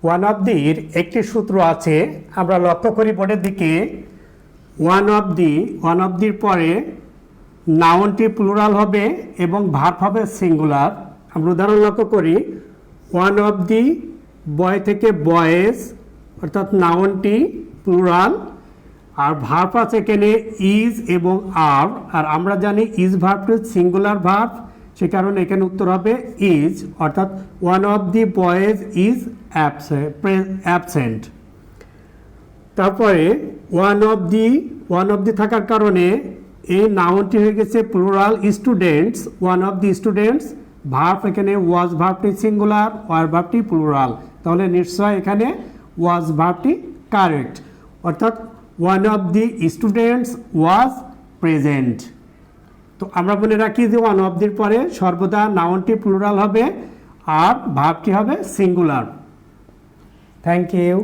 One of দির একটি সূত্র আছে, আমরা লক্ষ্য করি বোর্ডের দিকে। ওয়ান অফ দির পরে নাউনটি প্লুরাল হবে এবং ভার্ব হবে সিঙ্গুলার। আমরা উদাহরণ লক্ষ্য করি, ওয়ান অফ দি বয় থেকে বয়েজ, অর্থাৎ নাউনটি প্লুরাল, আর ভার্ব আছে এখানে ইজ এবং আর আমরা জানি ইজ ভার্বটি সিঙ্গুলার ভার্ব, সে কারণে এখানে উত্তর হবে ইজ, অর্থাৎ one of the boys is absent. তারপরে ওয়ান অফ দি থাকার কারণে এই নাউনটি হয়ে গেছে plural students, one of the students. Verb এখানে ওয়াজ ভার্বটি সিঙ্গুলার, ওয়ার ভার্বটি প্লুরাল, তাহলে নিশ্চয় এখানে ওয়াজ ভার্বটি কারেক্ট, অর্থাৎ one of the students was present. তো আমরা বলে রাখি যে ওয়ান অফ দির পরে সর্বদা নাউনটি প্লুরাল হবে আর ভার্বটি হবে সিঙ্গুলার। Thank you.